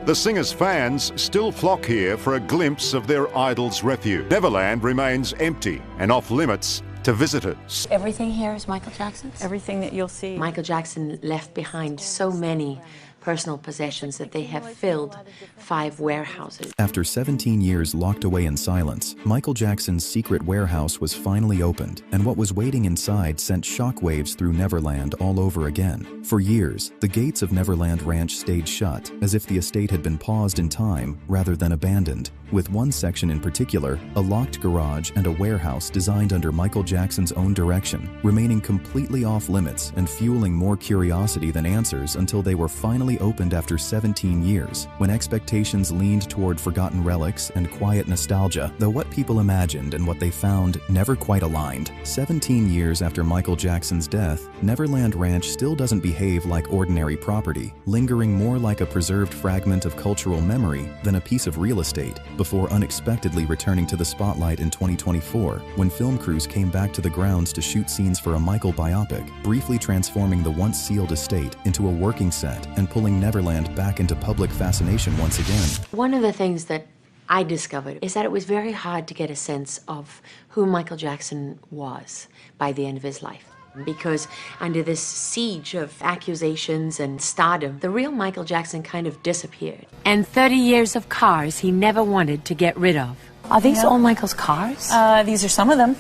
The singer's fans still flock here for a glimpse of their idol's refuge. Neverland remains empty and off limits to visitors. Everything here is Michael Jackson's? Everything that you'll see. Michael Jackson left behind so many personal possessions that they have filled 5 warehouses. After 17 years locked away in silence, Michael Jackson's secret warehouse was finally opened, and what was waiting inside sent shockwaves through Neverland all over again. For years, the gates of Neverland Ranch stayed shut, as if the estate had been paused in time rather than abandoned, with one section in particular, a locked garage and a warehouse designed under Michael Jackson's own direction, remaining completely off limits and fueling more curiosity than answers until they were finally opened after 17 years, when expectations leaned toward forgotten relics and quiet nostalgia, though what people imagined and what they found never quite aligned. 17 years after Michael Jackson's death, Neverland Ranch still doesn't behave like ordinary property, lingering more like a preserved fragment of cultural memory than a piece of real estate, before unexpectedly returning to the spotlight in 2024, when film crews came back to the grounds to shoot scenes for a Michael biopic, briefly transforming the once sealed estate into a working set and pulling Neverland back into public fascination once again. One of the things that I discovered is that it was very hard to get a sense of who Michael Jackson was by the end of his life. Because under this siege of accusations and stardom, the real Michael Jackson kind of disappeared. And 30 years of cars he never wanted to get rid of. Are these all Michael's cars? These are some of them.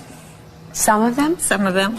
Some of them? Some of them.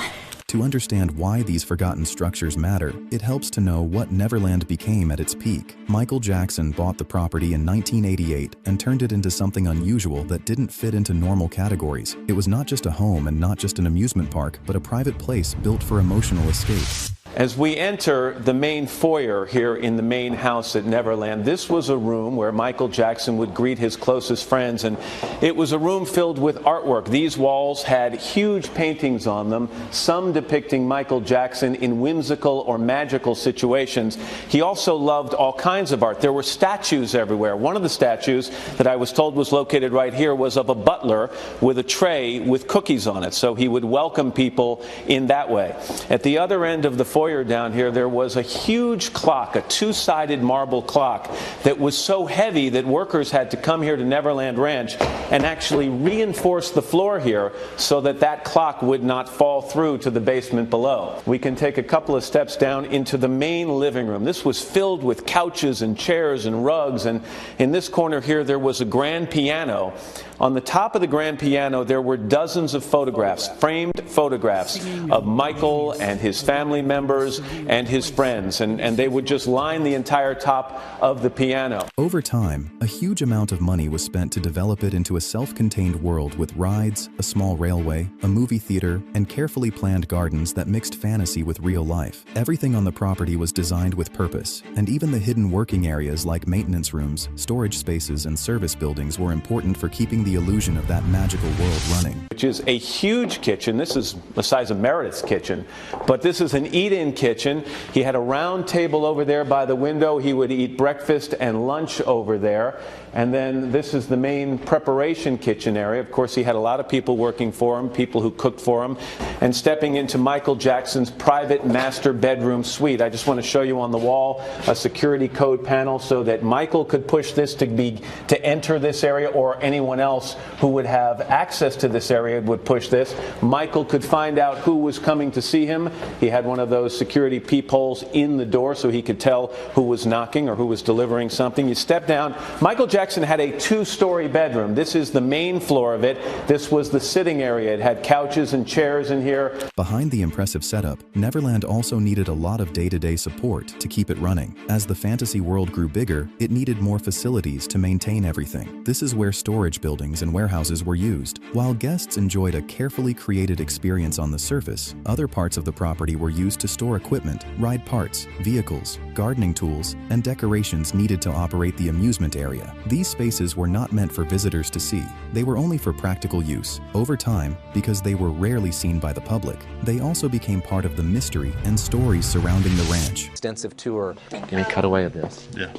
To understand why these forgotten structures matter, it helps to know what Neverland became at its peak. Michael Jackson bought the property in 1988 and turned it into something unusual that didn't fit into normal categories. It was not just a home and not just an amusement park, but a private place built for emotional escape. As we enter the main foyer here in the main house at Neverland, this was a room where Michael Jackson would greet his closest friends, and it was a room filled with artwork. These walls had huge paintings on them, some depicting Michael Jackson in whimsical or magical situations. He also loved all kinds of art. There were statues everywhere. One of the statues that I was told was located right here was of a butler with a tray with cookies on it, so he would welcome people in that way. At the other end of the foyer down here, there was a huge clock, a 2-sided marble clock that was so heavy that workers had to come here to Neverland Ranch and actually reinforce the floor here so that that clock would not fall through to the basement below. We can take a couple of steps down into the main living room. This was filled with couches and chairs and rugs, and in this corner here there was a grand piano. On the top of the grand piano there were dozens of photographs, framed photographs of Michael and his family members and his friends, and they would just line the entire top of the piano. Over time, a huge amount of money was spent to develop it into a self-contained world with rides, a small railway, a movie theater, and carefully planned gardens that mixed fantasy with real life. Everything on the property was designed with purpose, and even the hidden working areas like maintenance rooms, storage spaces, and service buildings were important for keeping the illusion of that magical world running. Which is a huge kitchen. This is the size of Meredith's kitchen, but this is an eat-in kitchen. He had a round table over there by the window. He would eat breakfast and lunch over there. And then this is the main preparation kitchen area. Of course, he had a lot of people working for him, people who cooked for him. And stepping into Michael Jackson's private master bedroom suite. I just want to show you on the wall a security code panel so that Michael could push this to enter this area, or anyone else who would have access to this area would push this. Michael could find out who was coming to see him. He had one of those security peepholes in the door so he could tell who was knocking or who was delivering something. You step down. Michael Jackson had a 2-story bedroom. This is the main floor of it. This was the sitting area. It had couches and chairs in here. Behind the impressive setup, Neverland also needed a lot of day-to-day support to keep it running. As the fantasy world grew bigger, it needed more facilities to maintain everything. This is where storage buildings and warehouses were used. While guests enjoyed a carefully created experience on the surface, other parts of the property were used to store equipment, ride parts, vehicles, gardening tools, and decorations needed to operate the amusement area. These spaces were not meant for visitors to see. They were only for practical use. Over time, because they were rarely seen by the public, they also became part of the mystery and stories surrounding the ranch. Extensive tour. Give me a cutaway of this. Yeah.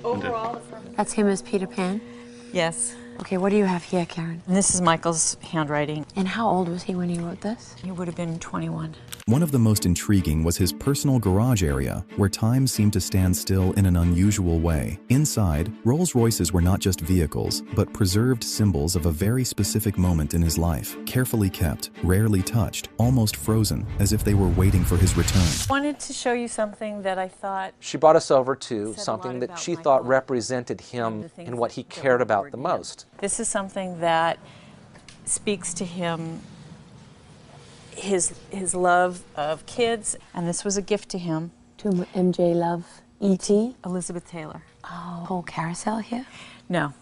That's him as Peter Pan? Yes. Okay, what do you have here, Karen? And this is Michael's handwriting. And how old was he when he wrote this? He would have been 21. One of the most intriguing was his personal garage area, where time seemed to stand still in an unusual way. Inside, Rolls-Royces were not just vehicles, but preserved symbols of a very specific moment in his life, carefully kept, rarely touched, almost frozen, as if they were waiting for his return. I wanted to show you something that I thought She brought us over to said a something lot that about she my thought life represented and him the things and what he that were cared about the important to him. most. This is something that speaks to him, his love of kids, and this was a gift to him. To MJ love E.T. Elizabeth Taylor. Oh, whole carousel here? No,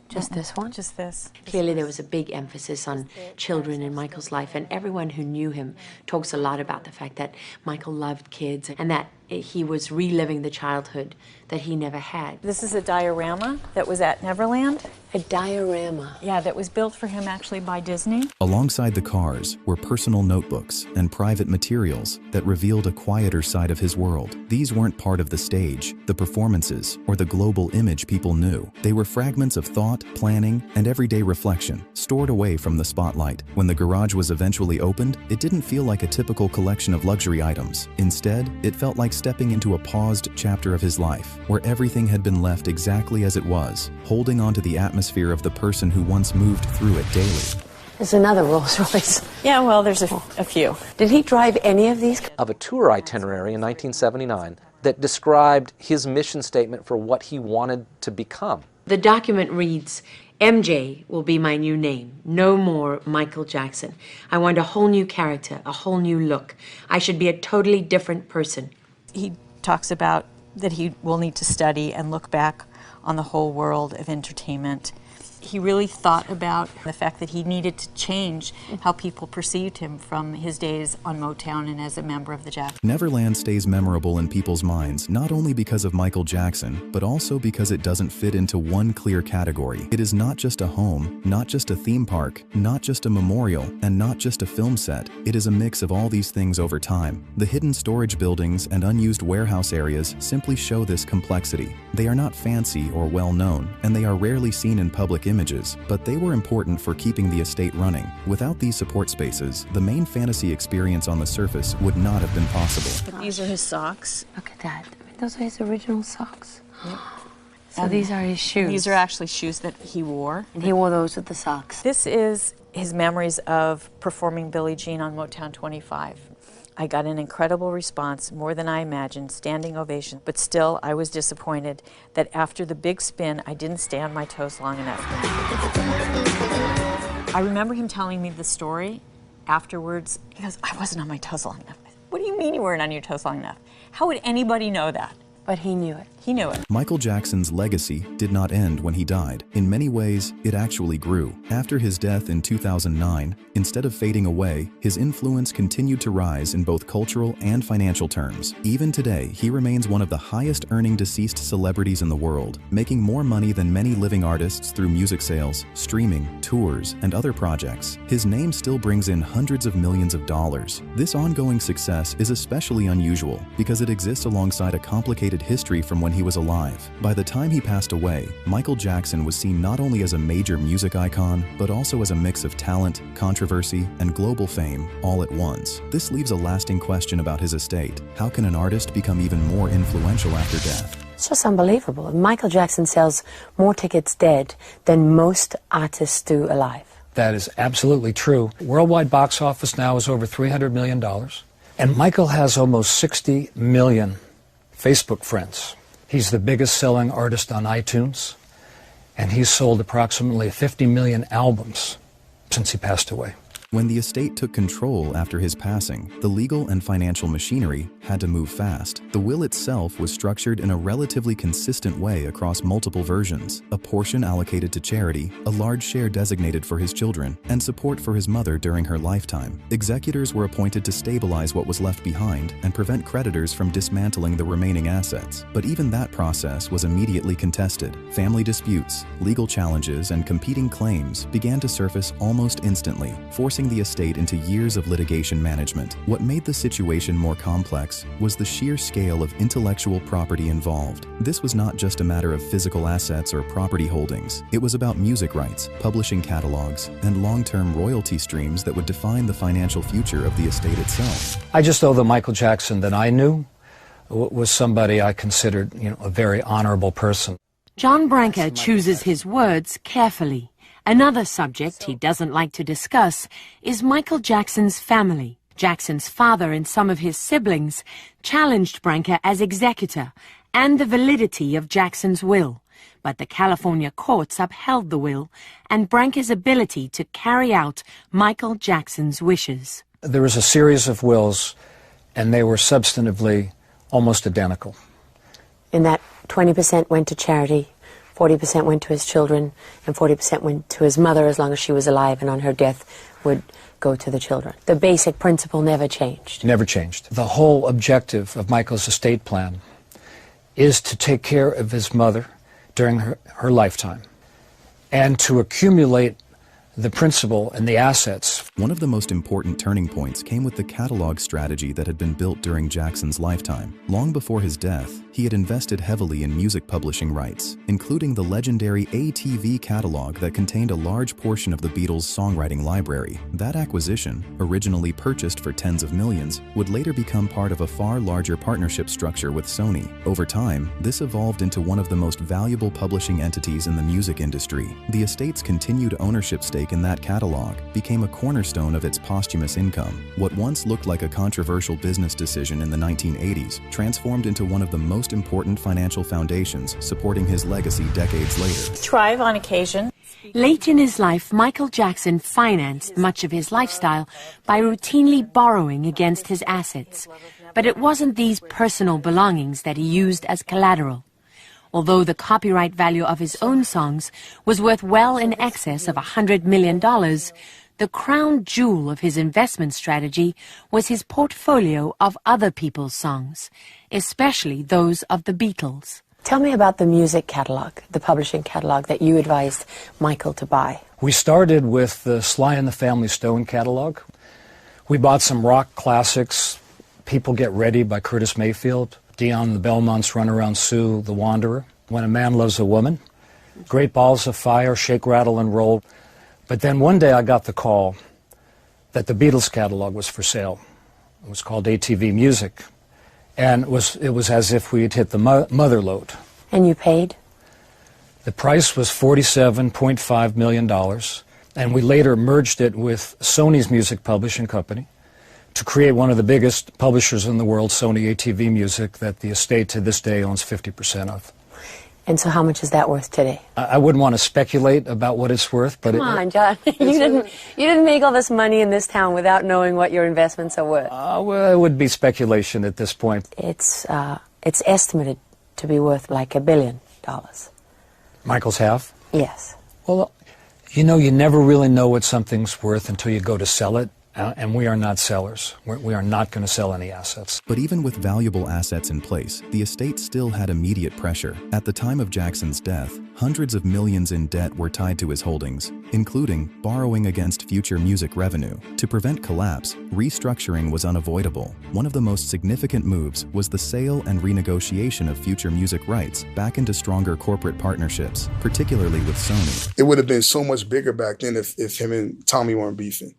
Just this one? just this. Clearly there was a big emphasis on children in Michael's life, and everyone who knew him talks a lot about the fact that Michael loved kids and that he was reliving the childhood that he never had. This is a diorama that was at Neverland. A diorama. Yeah, that was built for him actually by Disney. Alongside the cars were personal notebooks and private materials that revealed a quieter side of his world. These weren't part of the stage, the performances, or the global image people knew. They were fragments of thought, planning, and everyday reflection, stored away from the spotlight. When the garage was eventually opened, it didn't feel like a typical collection of luxury items. Instead, it felt like stepping into a paused chapter of his life, where everything had been left exactly as it was, holding on to the atmosphere of the person who once moved through it daily. There's another Rolls Royce. Yeah, well, there's a few. Did he drive any of these? Of a tour itinerary in 1979 that described his mission statement for what he wanted to become. The document reads, MJ will be my new name. No more Michael Jackson. I want a whole new character, a whole new look. I should be a totally different person. He talks about that he will need to study and look back on the whole world of entertainment. He really thought about the fact that he needed to change how people perceived him from his days on Motown and as a member of the Jacksons. Neverland stays memorable in people's minds not only because of Michael Jackson, but also because it doesn't fit into one clear category. It is not just a home, not just a theme park, not just a memorial, and not just a film set. It is a mix of all these things over time. The hidden storage buildings and unused warehouse areas simply show this complexity. They are not fancy or well known, and they are rarely seen in public images, but they were important for keeping the estate running. Without these support spaces, the main fantasy experience on the surface would not have been possible. These are his socks. Look at that. I mean, those are his original socks. Yep. So these are his shoes. These are actually shoes that he wore. And he wore those with the socks. This is his memories of performing Billie Jean on Motown 25. I got an incredible response, more than I imagined, standing ovation, but still I was disappointed that after the big spin, I didn't stay on my toes long enough. I remember him telling me the story afterwards. He goes, I wasn't on my toes long enough. What do you mean you weren't on your toes long enough? How would anybody know that? But he knew it. He knew it. Michael Jackson's legacy did not end when he died. In many ways, it actually grew. After his death in 2009, instead of fading away, his influence continued to rise in both cultural and financial terms. Even today, he remains one of the highest-earning deceased celebrities in the world, making more money than many living artists through music sales, streaming, tours, and other projects. His name still brings in hundreds of millions of dollars. This ongoing success is especially unusual because it exists alongside a complicated history from when he was alive. By the time he passed away, Michael Jackson was seen not only as a major music icon, but also as a mix of talent, controversy, and global fame all at once. This leaves a lasting question about his estate. How can an artist become even more influential after death? It's just unbelievable. Michael Jackson sells more tickets dead than most artists do alive. That is absolutely true. Worldwide box office now is over $300 million. And Michael has almost 60 million Facebook friends. He's the biggest selling artist on iTunes, and he's sold approximately 50 million albums since he passed away. When the estate took control after his passing, the legal and financial machinery had to move fast. The will itself was structured in a relatively consistent way across multiple versions: a portion allocated to charity, a large share designated for his children, and support for his mother during her lifetime. Executors were appointed to stabilize what was left behind and prevent creditors from dismantling the remaining assets. But even that process was immediately contested. Family disputes, legal challenges, and competing claims began to surface almost instantly, forcing pushing the estate into years of litigation management. What made the situation more complex was the sheer scale of intellectual property involved. This was not just a matter of physical assets or property holdings. It was about music rights, publishing catalogs, and long-term royalty streams that would define the financial future of the estate itself. I just know the Michael Jackson that I knew was somebody I considered, a very honorable person. John Branca chooses his words carefully. Another subject he doesn't like to discuss is Michael Jackson's family. Jackson's father and some of his siblings challenged Branca as executor and the validity of Jackson's will, but the California courts upheld the will and Branca's ability to carry out Michael Jackson's wishes. There was a series of wills, and they were substantively almost identical. In that 20% went to charity, 40% went to his children, and 40% went to his mother as long as she was alive, and on her death would go to the children. The basic principle never changed. Never changed. The whole objective of Michael's estate plan is to take care of his mother during her lifetime and to accumulate the principal and the assets. One of the most important turning points came with the catalog strategy that had been built during Jackson's lifetime. Long before his death, he had invested heavily in music publishing rights, including the legendary ATV catalog that contained a large portion of the Beatles' songwriting library. That acquisition, originally purchased for tens of millions, would later become part of a far larger partnership structure with Sony. Over time, this evolved into one of the most valuable publishing entities in the music industry. The estate's continued ownership stake in that catalog became a cornerstone of its posthumous income. What once looked like a controversial business decision in the 1980s transformed into one of the most important financial foundations supporting his legacy decades later. Thrive on occasion. Late in his life, Michael Jackson financed much of his lifestyle by routinely borrowing against his assets. But it wasn't these personal belongings that he used as collateral. Although the copyright value of his own songs was worth well in excess of $100 million, the crown jewel of his investment strategy was his portfolio of other people's songs, especially those of the Beatles. Tell me about the music catalog, the publishing catalog that you advised Michael to buy. We started with the Sly and the Family Stone catalog. We bought some rock classics, People Get Ready by Curtis Mayfield, Dion and the Belmonts, Run Around Sue, The Wanderer, When a Man Loves a Woman, Great Balls of Fire, Shake, Rattle, and Roll. But then one day I got the call that the Beatles catalog was for sale. It was called ATV Music, and it was as if we had hit the mother lode. And you paid? The price was $47.5 million, and we later merged it with Sony's music publishing company to create one of the biggest publishers in the world, Sony ATV Music, that the estate to this day owns 50% of. And so how much is that worth today? I wouldn't want to speculate about what it's worth, but... Come on, John. You didn't make all this money in this town without knowing what your investments are worth. Well, it would be speculation at this point. It's estimated to be worth like $1 billion. Michael's half? Yes. Well, you never really know what something's worth until you go to sell it. And we are not sellers. We are not going to sell any assets. But even with valuable assets in place, the estate still had immediate pressure. At the time of Jackson's death, hundreds of millions in debt were tied to his holdings, including borrowing against future music revenue. To prevent collapse, restructuring was unavoidable. One of the most significant moves was the sale and renegotiation of future music rights back into stronger corporate partnerships, particularly with Sony. It would have been so much bigger back then if him and Tommy weren't beefing.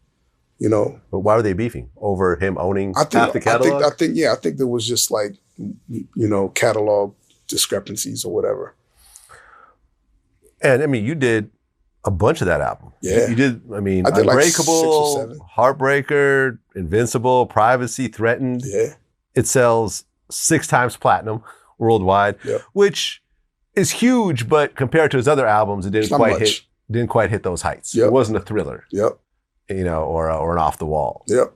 But why were they beefing? Over him owning half the catalog? I think there was just like, catalog discrepancies or whatever. And I mean, you did a bunch of that album. Yeah. You did, I did Unbreakable, like 6 or 7. Heartbreaker, Invincible, Privacy, Threatened. Yeah. It sells 6 times platinum worldwide, which is huge, but compared to his other albums, it didn't quite hit those heights. It wasn't a thriller. Yep. Or an off the wall. Yep.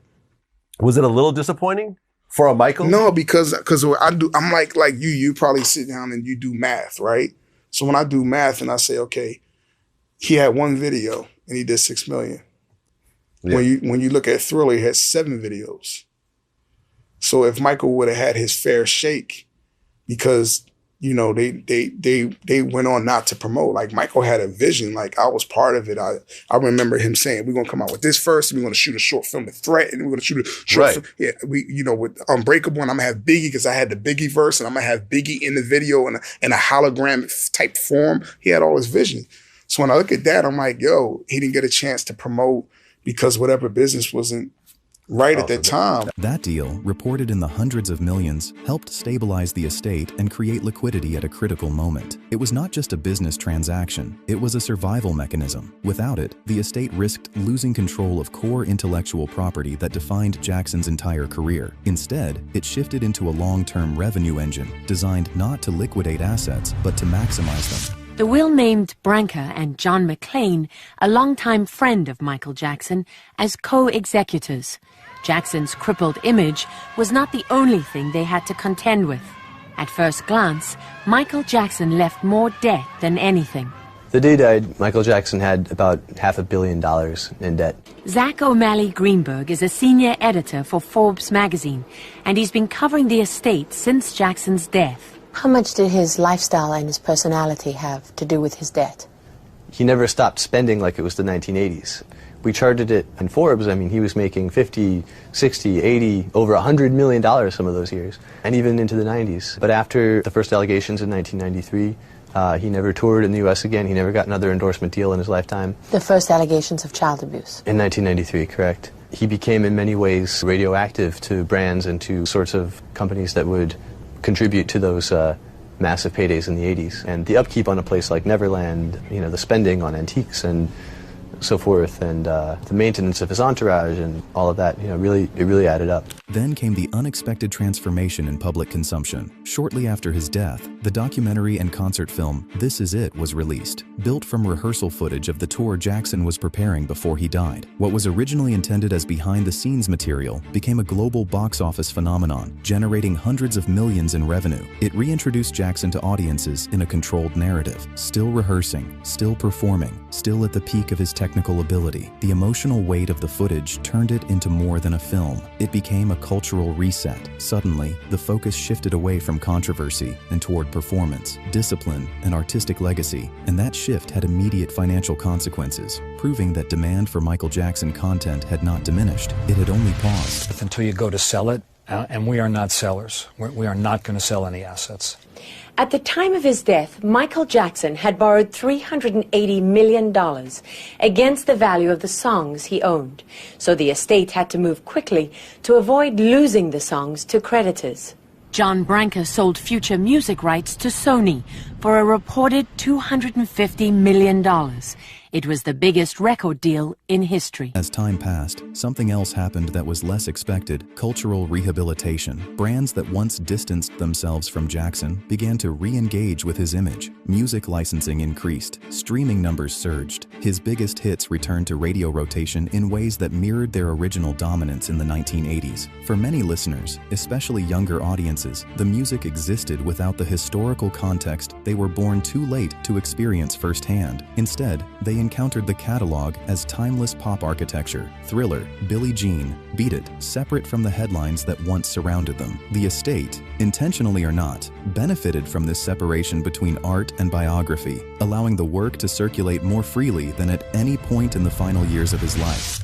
Was it a little disappointing for a Michael? No, because I'm like you probably sit down and you do math, right? So when I do math and I say, okay, he had 1 video and he did 6 million. Yeah. When you look at Thriller, he had 7 videos. So if Michael would have had his fair shake, because you know, they went on not to promote. Like Michael had a vision. Like I was part of it. I remember him saying, "We're gonna come out with this first, and we're gonna shoot a short film, The Threat, and we're gonna shoot a short film." Yeah, with Unbreakable, and I'm gonna have Biggie because I had the Biggie verse, and I'm gonna have Biggie in the video in a hologram type form. He had all his vision. So when I look at that, I'm like, yo, he didn't get a chance to promote because whatever business wasn't right at that time. That deal, reported in the hundreds of millions, helped stabilize the estate and create liquidity at a critical moment. It was not just a business transaction, it was a survival mechanism. Without it, the estate risked losing control of core intellectual property that defined Jackson's entire career. Instead, it shifted into a long-term revenue engine designed not to liquidate assets, but to maximize them. The will named Branca and John McClane, a longtime friend of Michael Jackson, as co-executors. Jackson's crippled image was not the only thing they had to contend with. At first glance, Michael Jackson left more debt than anything. The day he died, Michael Jackson had about $500 million in debt. Zach O'Malley Greenberg is a senior editor for Forbes magazine, and he's been covering the estate since Jackson's death. How much did his lifestyle and his personality have to do with his debt? He never stopped spending like it was the 1980s. We charted it in Forbes. I mean, he was making 50, 60, 80, over $100 million some of those years, and even into the 90s. But after the first allegations in 1993, he never toured in the U.S. again. He never got another endorsement deal in his lifetime. The first allegations of child abuse? In 1993, correct. He became in many ways radioactive to brands and to sorts of companies that would contribute to those massive paydays in the 80s. And the upkeep on a place like Neverland, you know, the spending on antiques and so forth, and the maintenance of his entourage and all of that, you know, it really added up. Then came the unexpected transformation in public consumption. Shortly after his death, the documentary and concert film This Is It was released, built from rehearsal footage of the tour Jackson was preparing before he died. What was originally intended as behind-the-scenes material became a global box office phenomenon, generating hundreds of millions in revenue. It reintroduced Jackson to audiences in a controlled narrative, still rehearsing, still performing, still at the peak of his technical ability. The emotional weight of the footage turned it into more than a film. It became a cultural reset. Suddenly, the focus shifted away from controversy and toward performance, discipline, and artistic legacy, and that shift had immediate financial consequences, proving that demand for Michael Jackson content had not diminished. It had only paused. Until you go to sell it, and we are not sellers. We are not going to sell any assets. At the time of his death, Michael Jackson had borrowed $380 million against the value of the songs he owned, so the estate had to move quickly to avoid losing the songs to creditors. John Branca sold future music rights to Sony for a reported $250 million. It was the biggest record deal in history. As time passed, something else happened that was less expected: cultural rehabilitation. Brands that once distanced themselves from Jackson began to re-engage with his image. Music licensing increased. Streaming numbers surged. His biggest hits returned to radio rotation in ways that mirrored their original dominance in the 1980s. For many listeners, especially younger audiences, the music existed without the historical context they were born too late to experience firsthand. Instead, they encountered the catalog as timeless pop architecture: Thriller, Billie Jean, Beat It, separate from the headlines that once surrounded them. The estate, intentionally or not, benefited from this separation between art and biography, allowing the work to circulate more freely than at any point in the final years of his life.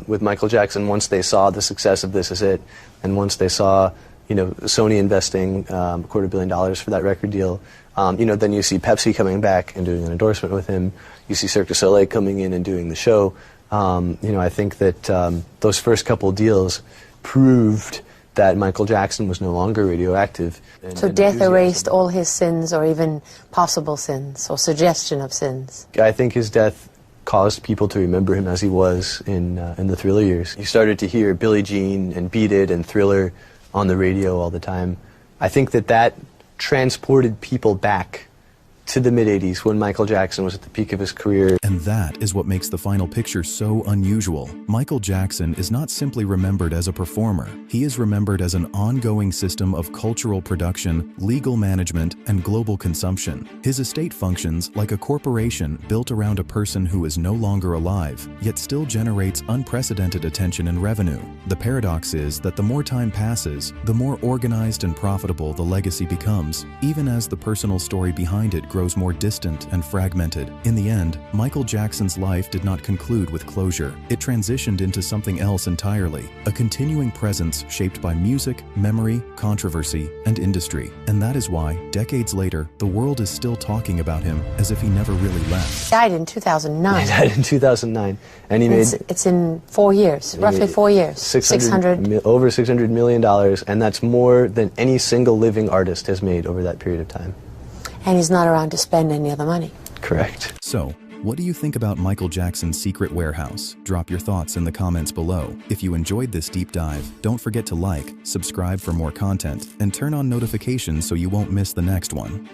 With Michael Jackson, once they saw the success of This Is It, and once they saw, you know, Sony investing $250 million for that record deal, you know, then you see Pepsi coming back and doing an endorsement with him. You see Cirque du Soleil coming in and doing the show. You know, I think that those first couple deals proved that Michael Jackson was no longer radioactive. So death erased all his sins, or even possible sins, or suggestion of sins? I think his death caused people to remember him as he was in the Thriller years. You started to hear Billie Jean and Beat It and Thriller on the radio all the time. I think that transported people back to the mid-'80s when Michael Jackson was at the peak of his career. And that is what makes the final picture so unusual. Michael Jackson is not simply remembered as a performer. He is remembered as an ongoing system of cultural production, legal management, and global consumption. His estate functions like a corporation built around a person who is no longer alive, yet still generates unprecedented attention and revenue. The paradox is that the more time passes, the more organized and profitable the legacy becomes, even as the personal story behind it grows more distant and fragmented. In the end, Michael Jackson's life did not conclude with closure. It transitioned into something else entirely, a continuing presence shaped by music, memory, controversy, and industry. And that is why, decades later, the world is still talking about him as if he never really left. He died in 2009. He died in 2009, and he made... It's in 4 years, roughly 4 years. Over $600 million, and that's more than any single living artist has made over that period of time. And he's not around to spend any other money. Correct. So, what do you think about Michael Jackson's secret warehouse? Drop your thoughts in the comments below. If you enjoyed this deep dive, don't forget to like, subscribe for more content, and turn on notifications so you won't miss the next one.